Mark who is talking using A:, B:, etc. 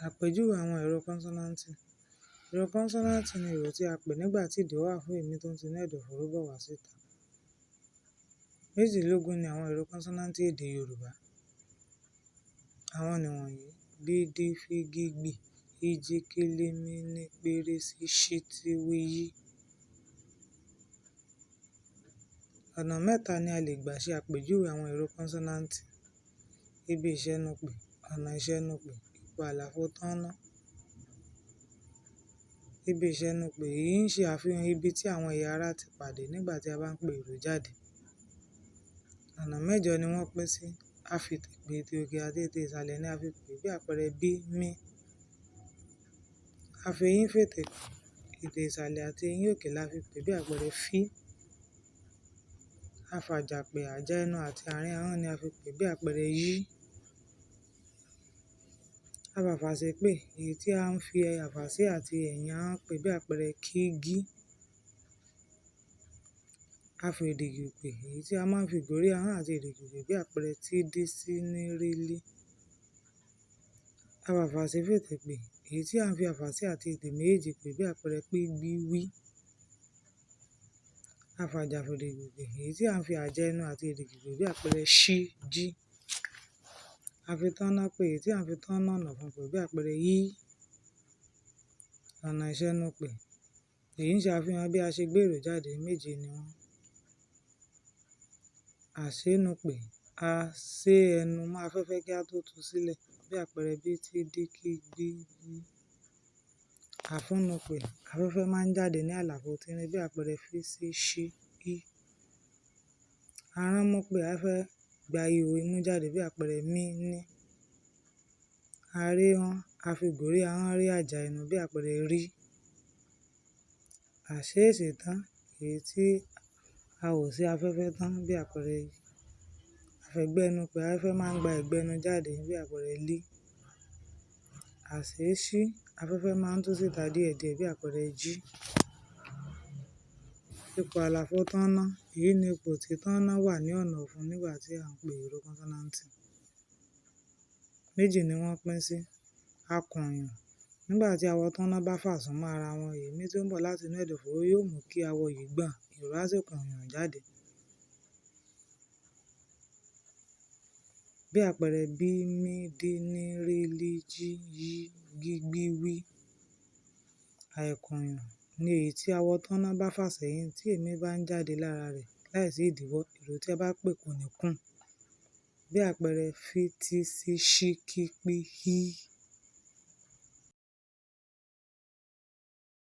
A: Àpèjúwe àwọn èrò kọ́nsọ́náǹtì. Èrò kọ́nsọ́náǹtì ni èrò tí a pè nígbà tí ìdíwọ́ wà fún èémí tó ń tinú ẹ̀dọ̀fóró bọ̀ wá síta. Méjìlélógún ni àwọn èrò kọ́nsọ́náǹtì èdè Yorùbá. Àwọn nìwọ̀nyí: b, d, f, g, gb, i, j, k, l, m, n, p, r, s, ṣ, t, w, y. Ọ̀nà mẹ́ta ni a lè gbà ṣe àpèjúwe àwọn èrò kọ́nsọ́náǹtì: ibi ìṣẹ́nupè, ọ̀nà ìṣẹ́nupè, ipò àlàfo tọ́nà. Ibi ìṣẹ́nupè yìí ń ṣe àfihàn ibi tí àwọn ẹ̀yà ara ti pàdé nígbà tí a bá ń pe èrò jáde. Ọ̀nà mẹ́jọ ni wọ́n pín sí. A fi ètè òkè àti ètè ìsàlẹ̀ ni a fi pè, bí àpẹẹrẹ b, m. A fi eyín fètè, ètè ìsàlẹ̀ àti eyín òkè la fi pè, bí àpẹẹrẹ f. A fàjà pè, àjà ẹnu àti àárín ahọ́n ni a fi pè, bí àpẹẹrẹ y. A fàfàsè pè, èyí tí a ń fi àfàsè àti ẹ̀yìn ahọ́n pè, bí àpẹẹrẹ k, g. A fi èdìdì pè, èyí tí a máa ń fi ìgòrí ahọ́n àti èdìdì pè, bí àpẹẹrẹ t, d, s, n, r, l. A fàfàsè fètè pè, èyí tí a ń fi àfàsè àti ètè méjèèjì pè, bí àpẹẹrẹ p, gb, w. A fàjà fèdìdì pè, èyí tí a ń fi àjà ẹnu àti èdìdì pè, bí àpẹẹrẹ ṣ, j. A fi tọ́nà pè, èyí tí a ń fi tọ́nà ọ̀nàfun pè, bí àpẹẹrẹ y. Ọ̀nà ìṣẹ́nupè. Èyí ń ṣe àfihàn bí a ṣe gbé èrò jáde, méje ni wọ́n. Àṣénupè. A sé ẹnu mọ́ afẹ́fẹ́ kí a tó tu sílẹ̀, bí àpẹẹrẹ b, t, d, k, g, b. Àfúnupè. Afẹ́fẹ́ máa ń jáde ní àlàfo tínrín, bí àpẹẹrẹ f, c, ṣ, í. Aránmúpè. Afẹ́fẹ́ gba ihò imú jáde, bí àpẹẹrẹ m, n. Aréhán. A fi ìgòrí ahọ́n ré àjà ẹnu, bí àpẹẹrẹ rí. Àṣeéṣetán. Èyí tí a ò sí afẹ́fẹ́ tán, bí àpẹẹrẹ y. Àfẹ̀gbẹ́nupè. Afẹ́fẹ́ máa ń gba ẹ̀gbẹ́ ẹnu jáde, bí àpẹẹrẹ lí. Àṣeéṣí. Afẹ́fẹ́ máa ń tú síta díẹ̀díẹ̀, bí àpẹẹrẹ jí. Ipò àlàfo tọ́nà. Èyí ni ipò tí tọ́nà wà ní ọ̀nà ọ̀fun nígbà tí à ń pe èrò kọ́nsọ́náǹtì. Méjì ni wọ́n pín sí. Akùnyùn. Nígbà tí awọ tọ́nà bá fà súnmọ́ ara wọn, èémí tó ń bọ̀ láti inú ẹ̀dọ̀fóró yóò mú kí awọ yìí gbọ̀n, èrò á sì kùnyùn jáde. Bí àpẹẹrẹ b, m, d, n, r, l, j, y, g, gb, w. Àìkùnyùn ni èyí tí awọ tọ́nà bá fà sẹ́yìn tí èémí bá ń jáde lára rẹ̀ láìsí ìdíwọ́, èrò tí a bá pè kò ní kùn. Bí àpẹẹrẹ f, t, c, ṣ, k, p, h.